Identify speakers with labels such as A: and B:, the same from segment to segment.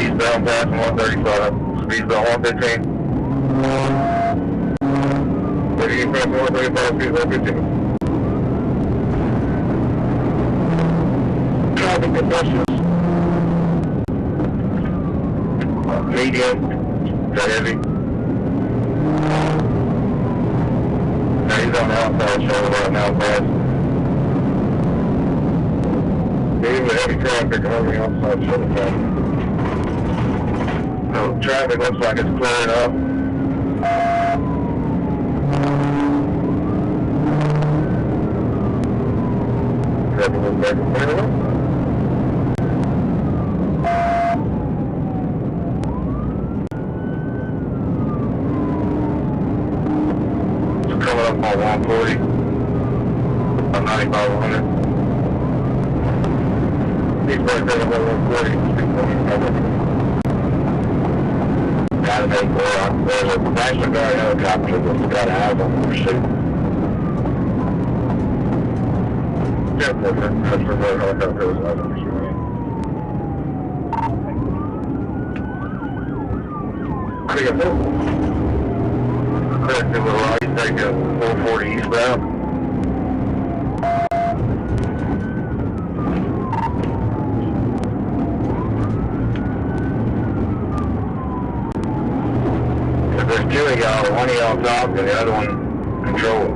A: Eastbound passing 135, speeds on 115. Eastbound passing 135, speeds on 115. Traffic conditions. Medium, is that heavy? No, he's on the outside shoulder right now, fast. He's a heavy traffic on the outside shoulder traffic. So traffic looks like it's clearing up. Traffic looks like it's clearing up. Coming up on 140, on 9500. He's right there on 140. Gotta make more. There's a National Guard helicopter that's got to have them for pursuit. Yeah, National Guard helicopter is out of pursuit. I think it's over. Correct, to the right, take a 440 eastbound. If there's two of y'all, one of y'all top and the other one control.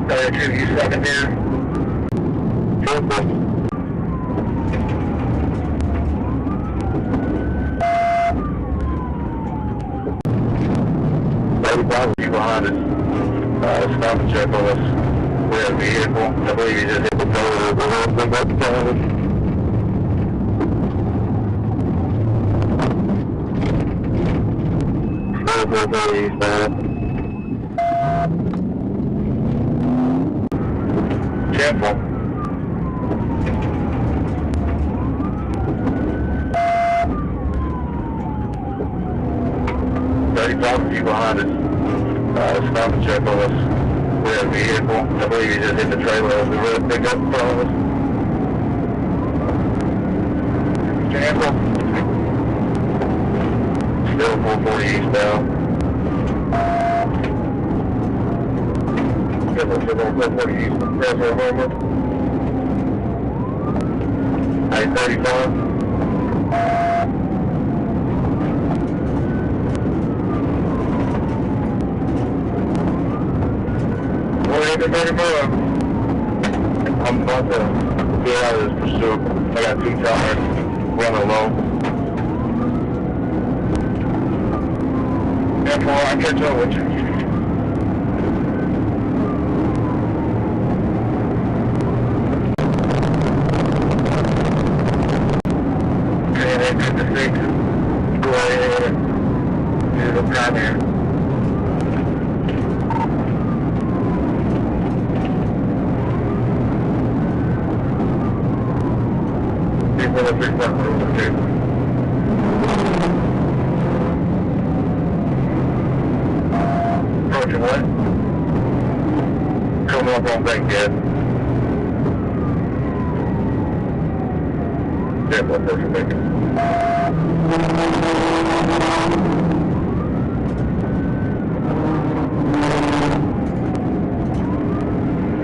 A: 32, you second there. 440. 35 behind us. Stop and check on us. We have a vehicle. I believe he just hit the door of the road. Them both behind us. Eastbound. Careful. Few behind us. Stop and check on us. We have a vehicle. I believe he just hit the trailer of the road pickup in front of us. Careful. Still 440 eastbound. Still 440 eastbound. Press our homework. 835. I'm about to get out of this pursuit. I got 2 tires running low. Therefore, I'll catch up with you. Okay, 856. Go ahead. Get up down here. Approaching what? Coming up on Bankhead. Yeah, what approaching Bankhead?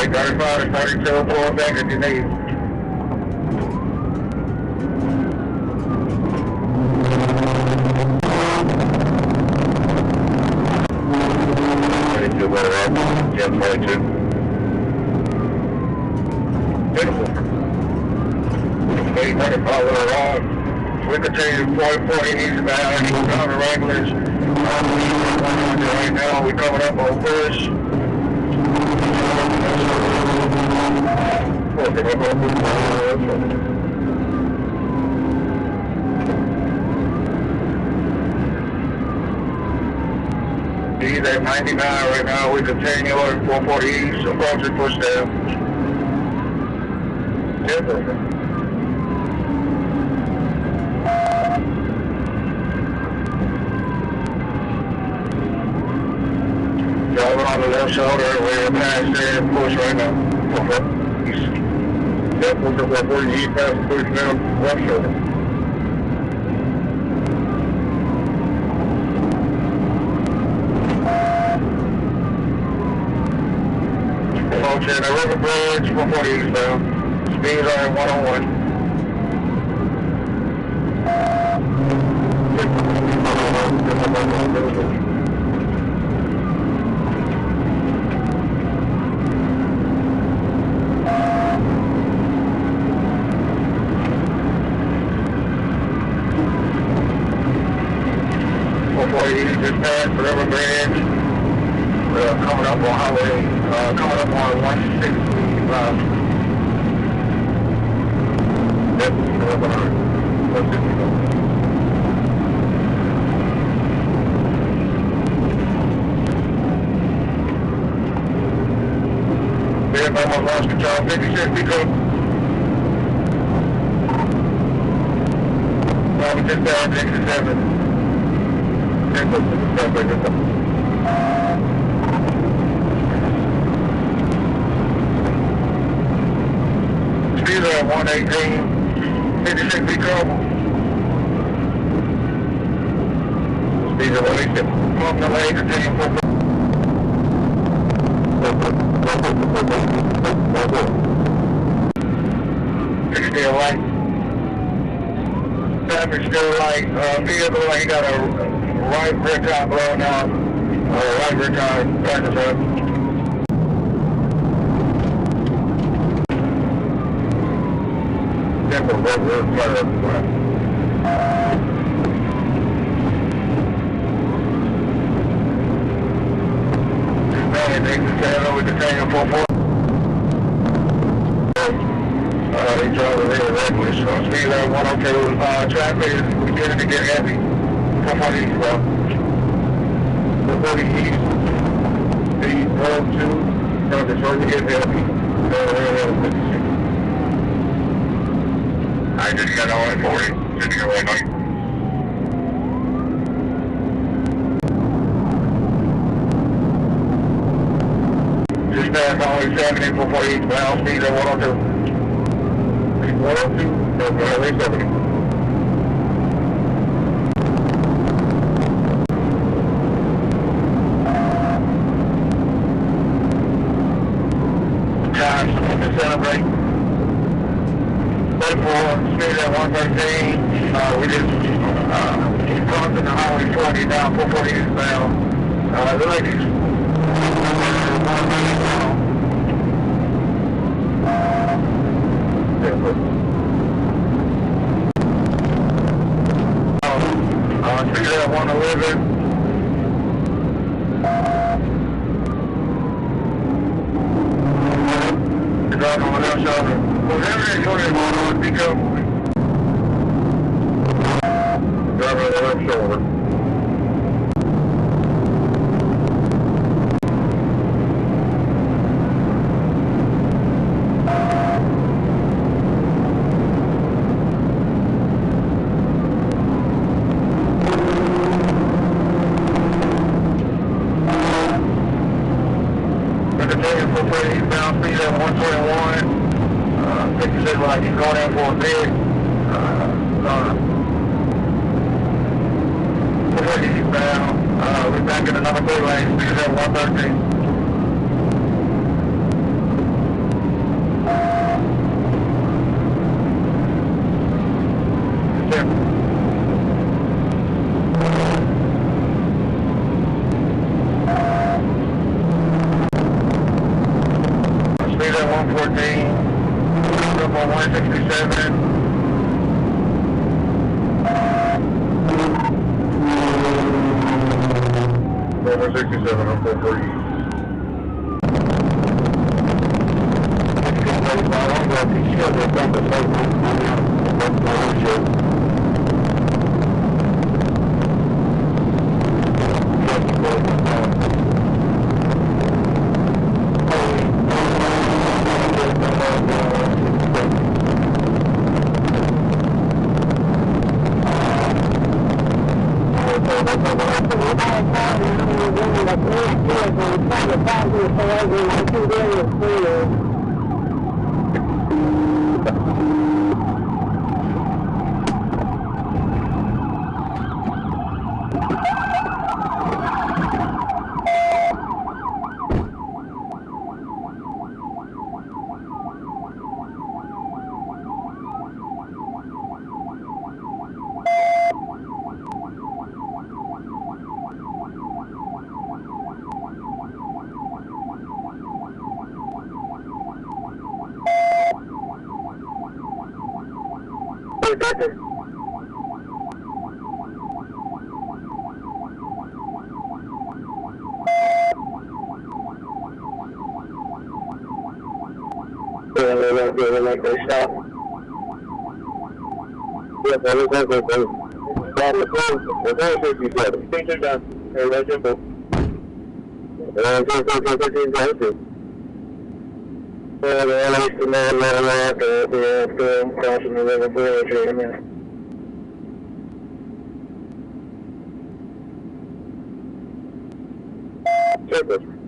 A: 835 to 32 for Bankhead if you need. Yeah, 22. Beautiful. 835 with a wrong. We continue 440 eastbound, counter regulars. Right now, we're coming up on Fouche. He's at 99 right now. We continue on 440 east, approaching Fouche Dam. Driving on the left shoulder, we're past there and Fouche right now. East. Yep, we're 440 east past Fouche now, left shoulder. Approaching the river bridge, 440 eastbound. Speeds are at 101. Just past the river bridge. We're coming up on highway, coming up on 165. Yep, coming up on 165. We're almost lost control, 56 Pico. We just down 67. Speeds are 118, 56 feet trouble. Speeds are 118. Come up the lane, continue for 60 light. Traffic still light. Vehicle, he got a right rear tire blown out. Right rear tire, practice up. Simple, right rear tire. We continue 440. He drove the rear regular, so speed at 102. Traffic is beginning to get heavy. 440 eastbound. 440 east. Speed 102. Traffic starting to get heavy. I just got on at 40. Just go right now. Just past highway 70, 440 eastbound, speed at 102. 102, no, highway 70. Time to celebrate. 34, speed at 113. We just crossing the highway 40 down 440 eastbound. The ladies. Speed at 111. Driving on the left shoulder. Whatever they're doing on, be careful. Driving on the left shoulder. Eastbound speed at 121. 56 like he's going in for a big. 440 eastbound. We're back in another 3 lane. Speed at 113. Speed at 114, up on 167. 167 on 440. Like they stop. Yeah, that is okay. Stop the close. We're going 67. Things are done. Everybody simple. And go 13 well, the LA's the man, crossing the river bridge right now. Surface.